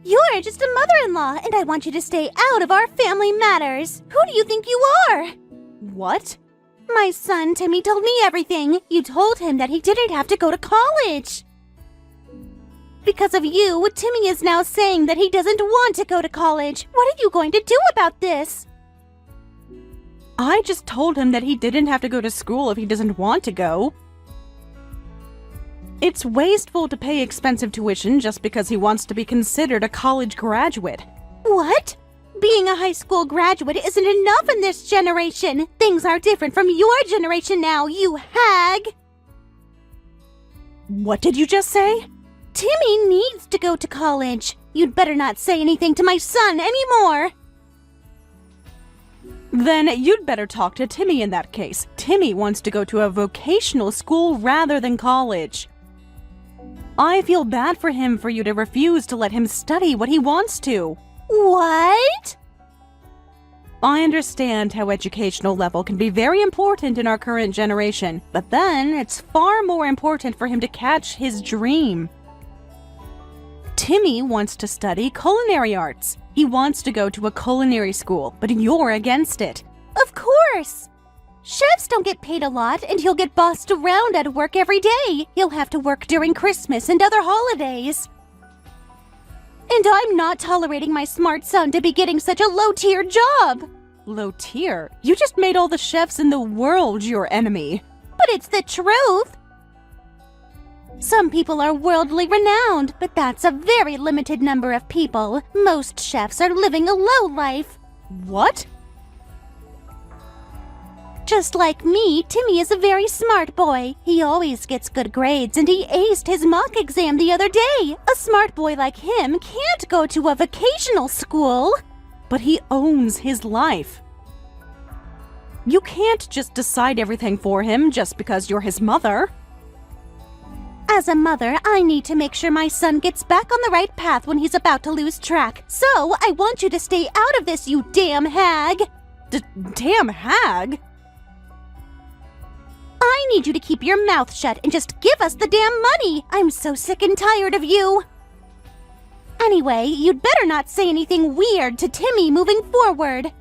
You're just a mother-in-law, and I want you to stay out of our family matters. Who do you think you are? What? My son Timmy told me everything. You told him that he didn't have to go to college. Because of you, Timmy is now saying that he doesn't want to go to college. What are you going to do about this? I just told him that he didn't have to go to school if he doesn't want to go. It's wasteful to pay expensive tuition just because he wants to be considered a college graduate. What? Being a high school graduate isn't enough in this generation. Things are different from your generation now, you hag. What did you just say? Timmy needs to go to college. You'd better not say anything to my son anymore. Then you'd better talk to Timmy in that case. Timmy wants to go to a vocational school rather than college. I feel bad for him for you to refuse to let him study what he wants to. What? I understand how educational level can be very important in our current generation, but then it's far more important for him to catch his dream. Timmy wants to study culinary arts. He wants to go to a culinary school, but you're against it. Of course! Chefs don't get paid a lot, and he'll get bossed around at work every day. He'll have to work during Christmas and other holidays. And I'm not tolerating my smart son to be getting such a low-tier job. Low tier? You just made all the chefs in the world your enemy. But it's the truth. Some people are worldly renowned, but that's a very limited number of people. Most chefs are living a low life. What? Just like me, Timmy is a very smart boy. He always gets good grades, and he aced his mock exam the other day. A smart boy like him can't go to a vocational school. But he owns his life. You can't just decide everything for him just because you're his mother. As a mother, I need to make sure my son gets back on the right path when he's about to lose track. So, I want you to stay out of this, you damn hag! Damn hag? I need you to keep your mouth shut and just give us the damn money! I'm so sick and tired of you! Anyway, you'd better not say anything weird to Timmy moving forward.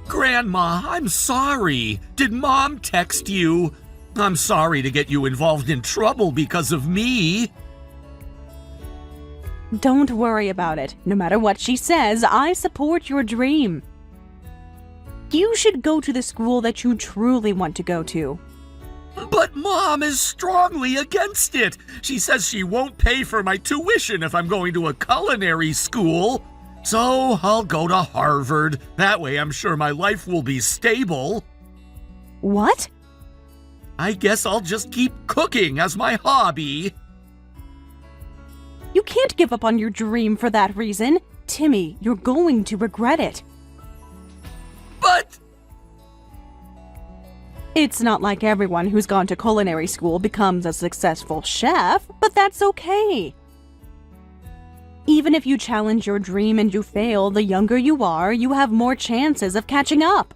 Grandma, I'm sorry. Did Mom text you? I'm sorry to get you involved in trouble because of me. Don't worry about it. No matter what she says, I support your dream. You should go to the school that you truly want to go to. But Mom is strongly against it. She says she won't pay for my tuition if I'm going to a culinary school. So I'll go to Harvard. That way I'm sure my life will be stable. What? I guess I'll just keep cooking as my hobby. You can't give up on your dream for that reason. Timmy, you're going to regret it. But... It's not like everyone who's gone to culinary school becomes a successful chef, but that's okay. Even if you challenge your dream and you fail, the younger you are, you have more chances of catching up.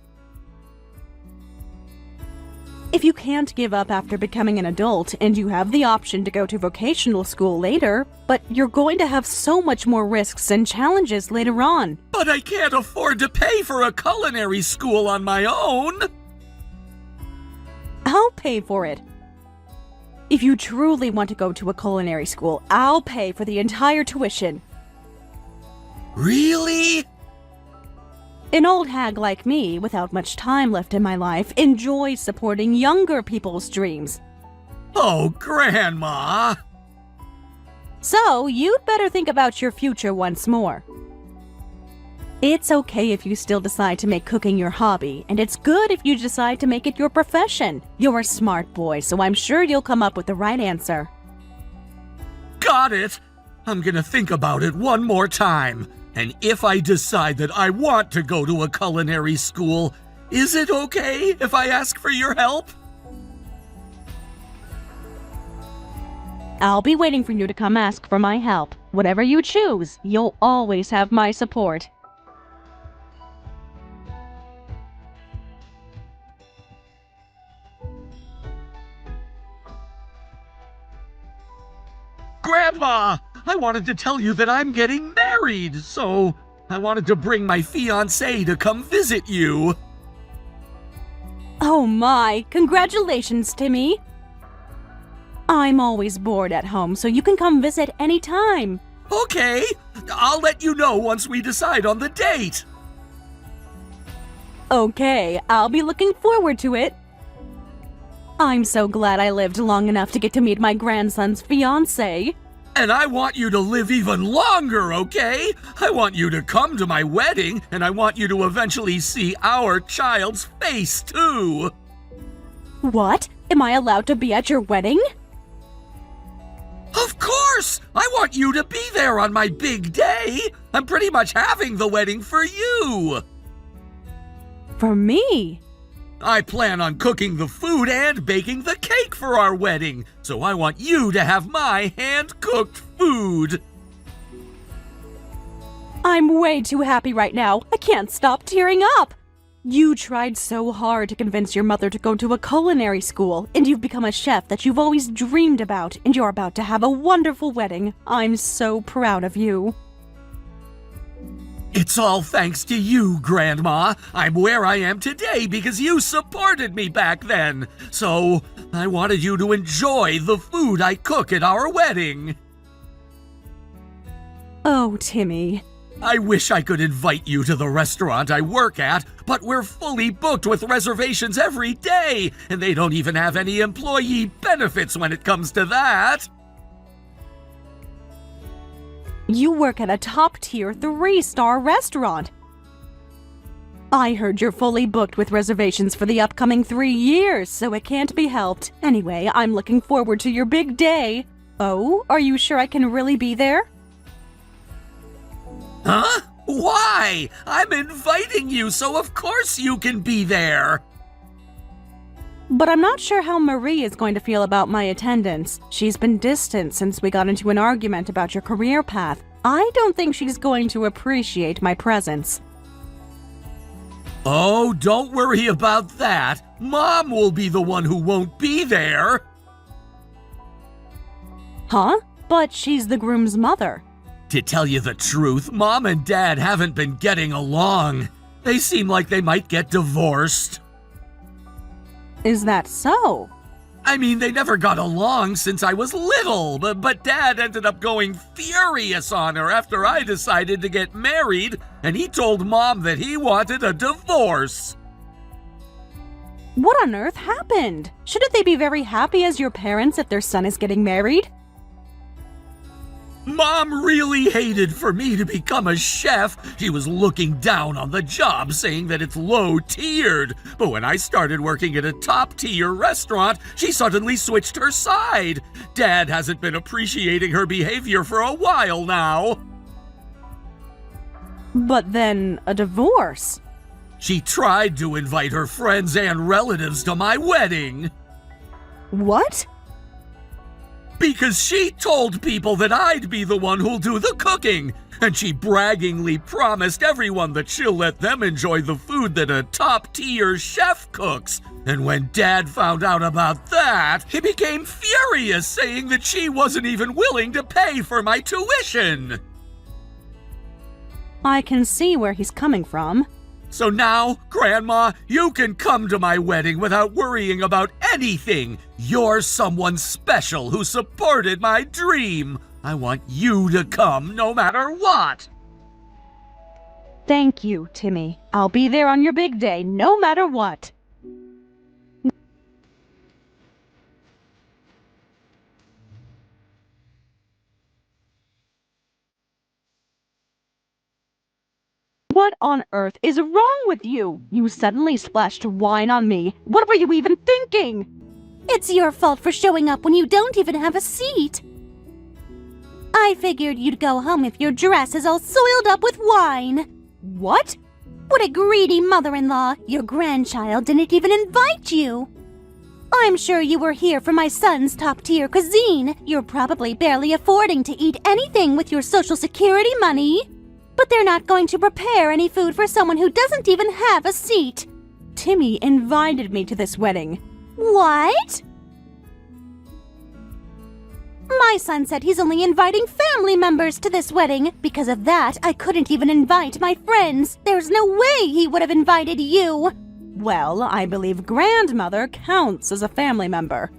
If you can't give up after becoming an adult, and you have the option to go to vocational school later, but you're going to have so much more risks and challenges later on. But I can't afford to pay for a culinary school on my own. I'll pay for it. If you truly want to go to a culinary school, I'll pay for the entire tuition. Really? An old hag like me, without much time left in my life, enjoys supporting younger people's dreams. Oh, Grandma! So, you'd better think about your future once more. It's okay if you still decide to make cooking your hobby, and it's good if you decide to make it your profession. You're a smart boy, so I'm sure you'll come up with the right answer. Got it! I'm gonna think about it one more time. And if I decide that I want to go to a culinary school, is it okay if I ask for your help? I'll be waiting for you to come ask for my help. Whatever you choose, you'll always have my support. Grandma! I wanted to tell you that I'm getting married, so I wanted to bring my fiancé to come visit you. Oh my, congratulations, Timmy. I'm always bored at home, so you can come visit anytime. Okay, I'll let you know once we decide on the date. Okay, I'll be looking forward to it. I'm so glad I lived long enough to get to meet my grandson's fiancé. And I want you to live even longer, okay? I want you to come to my wedding, and I want you to eventually see our child's face, too. What? Am I allowed to be at your wedding? Of course! I want you to be there on my big day. I'm pretty much having the wedding for you. For me? I plan on cooking the food and baking the cake for our wedding, so I want you to have my hand-cooked food. I'm way too happy right now. I can't stop tearing up. You tried so hard to convince your mother to go to a culinary school, and you've become a chef that you've always dreamed about, and you're about to have a wonderful wedding. I'm so proud of you. It's all thanks to you, Grandma. I'm where I am today because you supported me back then. So, I wanted you to enjoy the food I cook at our wedding. Oh, Timmy. I wish I could invite you to the restaurant I work at, but we're fully booked with reservations every day, and they don't even have any employee benefits when it comes to that. You work at a top-tier 3-star restaurant. I heard you're fully booked with reservations for the upcoming 3 years, so it can't be helped. Anyway, I'm looking forward to your big day. Oh, are you sure I can really be there? Huh? Why? I'm inviting you, so of course you can be there. But I'm not sure how Marie is going to feel about my attendance. She's been distant since we got into an argument about your career path. I don't think she's going to appreciate my presence. Oh, don't worry about that. Mom will be the one who won't be there. Huh? But she's the groom's mother. To tell you the truth, Mom and Dad haven't been getting along. They seem like they might get divorced. Is that so? I mean, they never got along since I was little, but Dad ended up going furious on her after I decided to get married, and he told Mom that he wanted a divorce. What on earth happened? Shouldn't they be very happy as your parents if their son is getting married? Mom really hated for me to become a chef. She was looking down on the job, saying that it's low-tiered. But when I started working at a top-tier restaurant, she suddenly switched her side. Dad hasn't been appreciating her behavior for a while now. But then, a divorce? She tried to invite her friends and relatives to my wedding. What? Because she told people that I'd be the one who'll do the cooking, and she braggingly promised everyone that she'll let them enjoy the food that a top-tier chef cooks. And when Dad found out about that, he became furious, saying that she wasn't even willing to pay for my tuition. I can see where he's coming from. So now, Grandma, you can come to my wedding without worrying about anything. You're someone special who supported my dream. I want you to come no matter what. Thank you, Timmy. I'll be there on your big day, no matter what. What on earth is wrong with you? You suddenly splashed wine on me. What were you even thinking? It's your fault for showing up when you don't even have a seat. I figured you'd go home if your dress is all soiled up with wine. What? What a greedy mother-in-law. Your grandchild didn't even invite you. I'm sure you were here for my son's top-tier cuisine. You're probably barely affording to eat anything with your Social Security money. But they're not going to prepare any food for someone who doesn't even have a seat. Timmy invited me to this wedding. What? My son said he's only inviting family members to this wedding. Because of that, I couldn't even invite my friends. There's no way he would have invited you. Well, I believe grandmother counts as a family member.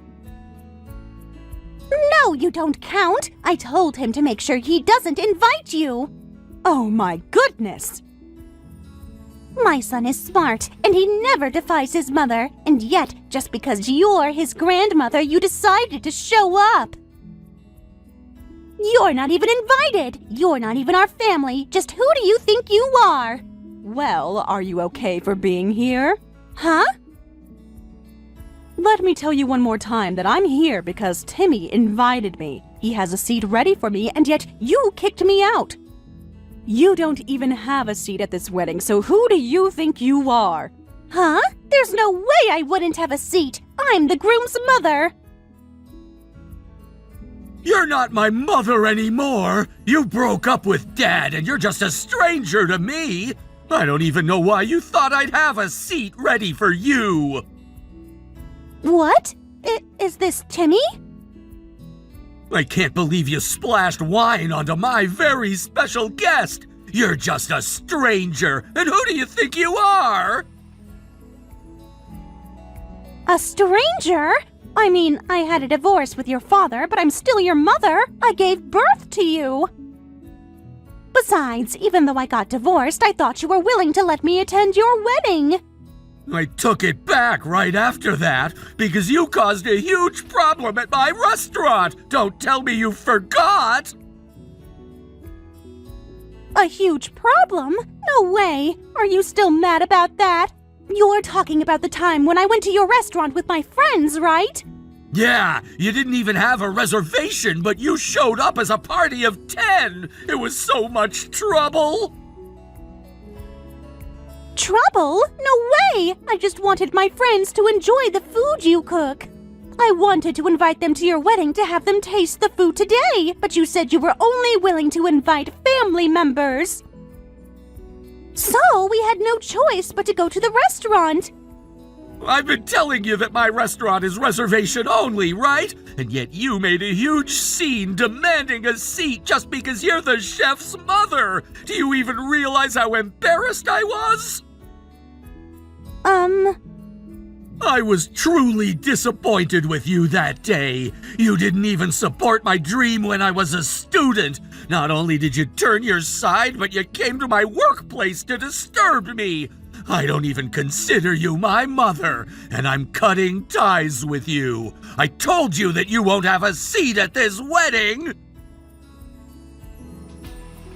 No, you don't count. I told him to make sure he doesn't invite you. Oh my goodness! My son is smart, and he never defies his mother. And yet, just because you're his grandmother, you decided to show up. You're not even invited. You're not even our family. Just who do you think you are? Well, are you okay for being here? Huh? Let me tell you one more time that I'm here because Timmy invited me. He has a seat ready for me, and yet you kicked me out. You don't even have a seat at this wedding, so who do you think you are? Huh? There's no way I wouldn't have a seat. I'm the groom's mother. You're not my mother anymore. You broke up with Dad, and you're just a stranger to me. I don't even know why you thought I'd have a seat ready for you. What? Is this Timmy? I can't believe you splashed wine onto my very special guest. You're just a stranger, and who do you think you are? A stranger? I mean, I had a divorce with your father, but I'm still your mother. I gave birth to you. Besides, even though I got divorced, I thought you were willing to let me attend your wedding. I took it back right after that because you caused a huge problem at my restaurant. Don't tell me you forgot. A huge problem? No way. Are you still mad about that? You're talking about the time when I went to your restaurant with my friends, right? Yeah, you didn't even have a reservation, but you showed up as a party of 10. It was so much trouble. Trouble? No way! I just wanted my friends to enjoy the food you cook. I wanted to invite them to your wedding to have them taste the food today, but you said you were only willing to invite family members. So we had no choice but to go to the restaurant. I've been telling you that my restaurant is reservation only, right? And yet you made a huge scene demanding a seat just because you're the chef's mother. Do you even realize how embarrassed I was? I was truly disappointed with you that day. You didn't even support my dream when I was a student. Not only did you turn your side, but you came to my workplace to disturb me. I don't even consider you my mother, and I'm cutting ties with you. I told you that you won't have a seat at this wedding.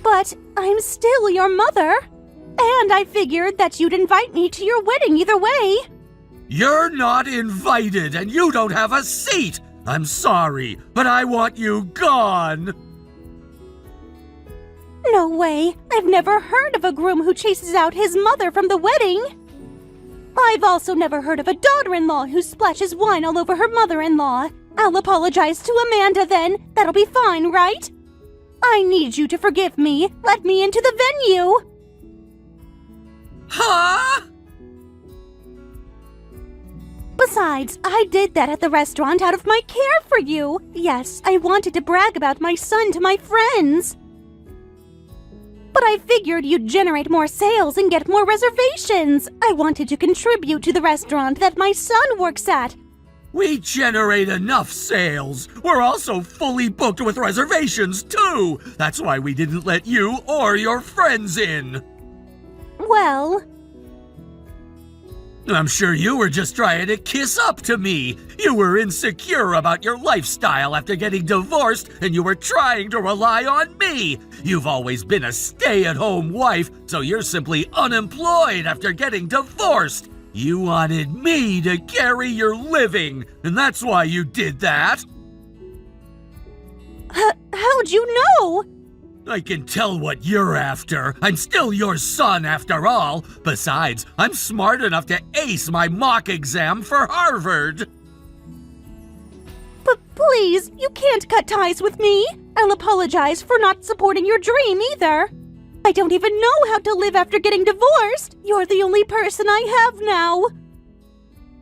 But I'm still your mother. And I figured that you'd invite me to your wedding either way. You're not invited, and you don't have a seat. I'm sorry, but I want you gone. No way. I've never heard of a groom who chases out his mother from the wedding. I've also never heard of a daughter-in-law who splashes wine all over her mother-in-law. I'll apologize to Amanda then. That'll be fine, right? I need you to forgive me. Let me into the venue. Huh? Besides, I did that at the restaurant out of my care for you. Yes, I wanted to brag about my son to my friends. But I figured you'd generate more sales and get more reservations. I wanted to contribute to the restaurant that my son works at. We generate enough sales. We're also fully booked with reservations, too. That's why we didn't let you or your friends in. Well, I'm sure you were just trying to kiss up to me. You were insecure about your lifestyle after getting divorced, and you were trying to rely on me. You've always been a stay-at-home wife, so you're simply unemployed after getting divorced. You wanted me to carry your living, and that's why you did that. how'd you know? I can tell what you're after. I'm still your son after all. Besides, I'm smart enough to ace my mock exam for Harvard. But please, you can't cut ties with me. I'll apologize for not supporting your dream either. I don't even know how to live after getting divorced. You're the only person I have now.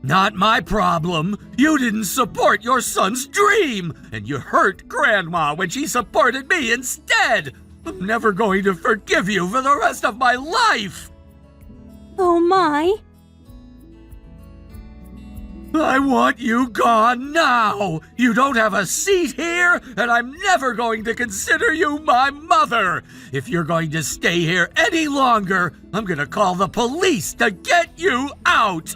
Not my problem. You didn't support your son's dream, and you hurt Grandma when she supported me instead. I'm never going to forgive you for the rest of my life. Oh my. I want you gone now. You don't have a seat here, and I'm never going to consider you my mother. If you're going to stay here any longer, I'm going to call the police to get you out.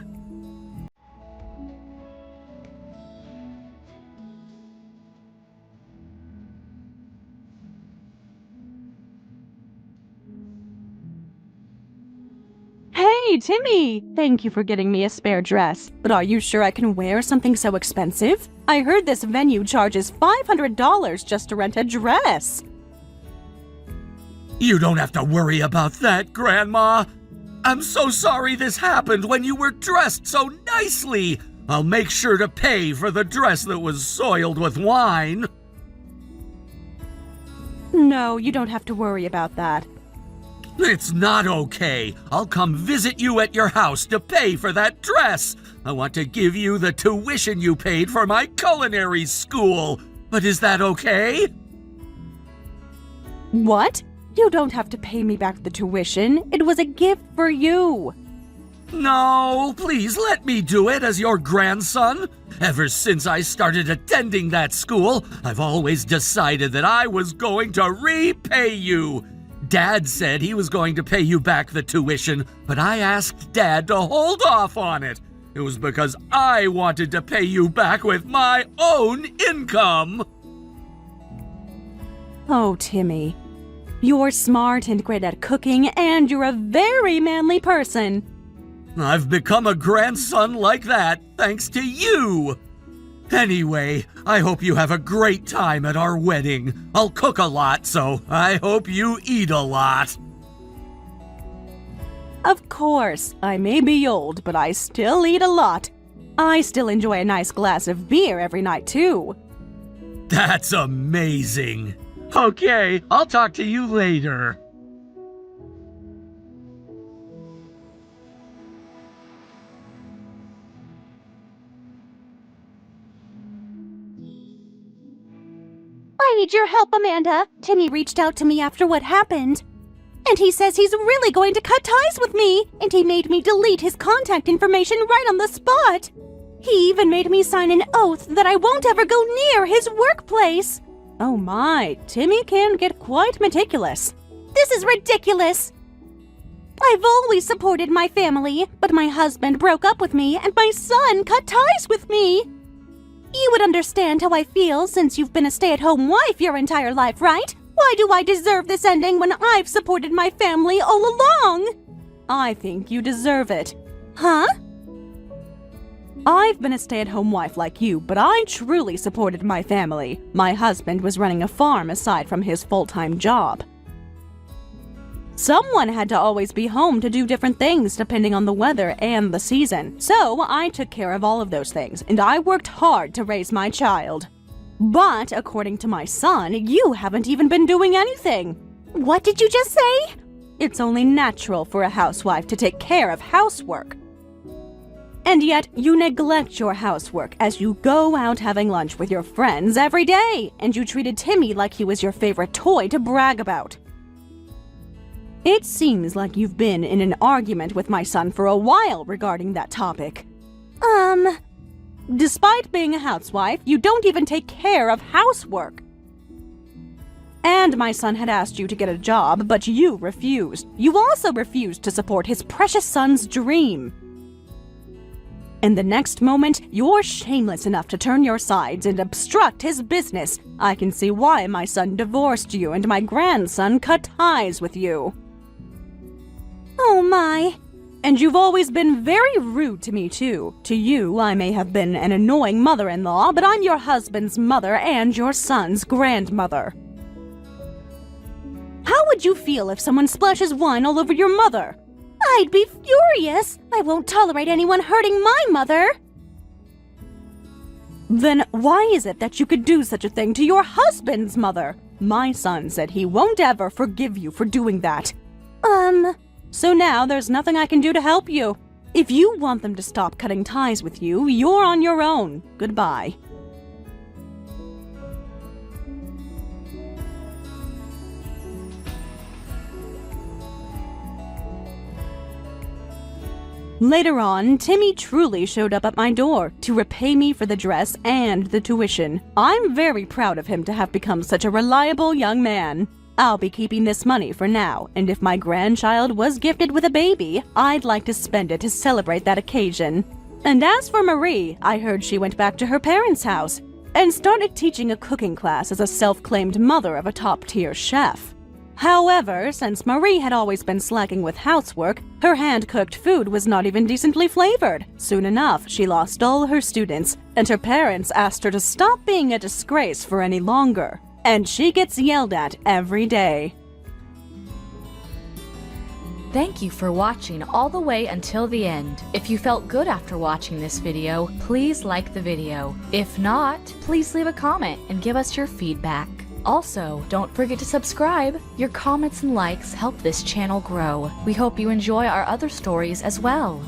Hey, Timmy! Thank you for getting me a spare dress. But are you sure I can wear something so expensive? I heard this venue charges $500 just to rent a dress. You don't have to worry about that, Grandma. I'm so sorry this happened when you were dressed so nicely. I'll make sure to pay for the dress that was soiled with wine. No, you don't have to worry about that. It's not okay. I'll come visit you at your house to pay for that dress. I want to give you the tuition you paid for my culinary school. But is that okay? What? You don't have to pay me back the tuition. It was a gift for you. No, please let me do it as your grandson. Ever since I started attending that school, I've always decided that I was going to repay you. Dad said he was going to pay you back the tuition, but I asked Dad to hold off on it. It was because I wanted to pay you back with my own income. Oh, Timmy. You're smart and great at cooking, and you're a very manly person. I've become a grandson like that thanks to you. Anyway, I hope you have a great time at our wedding. I'll cook a lot, so I hope you eat a lot. Of course, I may be old, but I still eat a lot. I still enjoy a nice glass of beer every night, too. That's amazing. Okay, I'll talk to you later. I need your help, Amanda. Timmy reached out to me after what happened. And he says he's really going to cut ties with me. And he made me delete his contact information right on the spot. He even made me sign an oath that I won't ever go near his workplace. Oh my, Timmy can get quite meticulous. This is ridiculous. I've always supported my family, but my husband broke up with me and my son cut ties with me. You would understand how I feel since you've been a stay-at-home wife your entire life, right? Why do I deserve this ending when I've supported my family all along? I think you deserve it. Huh? I've been a stay-at-home wife like you, but I truly supported my family. My husband was running a farm aside from his full-time job. Someone had to always be home to do different things depending on the weather and the season. So I took care of all of those things, and I worked hard to raise my child. But according to my son, you haven't even been doing anything. What did you just say? It's only natural for a housewife to take care of housework. And yet, you neglect your housework as you go out having lunch with your friends every day, and you treated Timmy like he was your favorite toy to brag about. It seems like you've been in an argument with my son for a while regarding that topic. Despite being a housewife, you don't even take care of housework. And my son had asked you to get a job, but you refused. You also refused to support his precious son's dream. And the next moment, you're shameless enough to turn your sides and obstruct his business. I can see why my son divorced you and my grandson cut ties with you. Oh my. And you've always been very rude to me, too. To you, I may have been an annoying mother-in-law, but I'm your husband's mother and your son's grandmother. How would you feel if someone splashes wine all over your mother? I'd be furious. I won't tolerate anyone hurting my mother. Then why is it that you could do such a thing to your husband's mother? My son said he won't ever forgive you for doing that. So now there's nothing I can do to help you. If you want them to stop cutting ties with you, you're on your own. Goodbye. Later on, Timmy truly showed up at my door to repay me for the dress and the tuition. I'm very proud of him to have become such a reliable young man. I'll be keeping this money for now, and if my grandchild was gifted with a baby, I'd like to spend it to celebrate that occasion. And as for Marie, I heard she went back to her parents' house and started teaching a cooking class as a self-claimed mother of a top-tier chef. However, since Marie had always been slacking with housework, her hand-cooked food was not even decently flavored. Soon enough, she lost all her students, and her parents asked her to stop being a disgrace for any longer. And she gets yelled at every day. Thank you for watching all the way until the end. If you felt good after watching this video, please like the video. If not, please leave a comment and give us your feedback. Also, don't forget to subscribe. Your comments and likes help this channel grow. We hope you enjoy our other stories as well.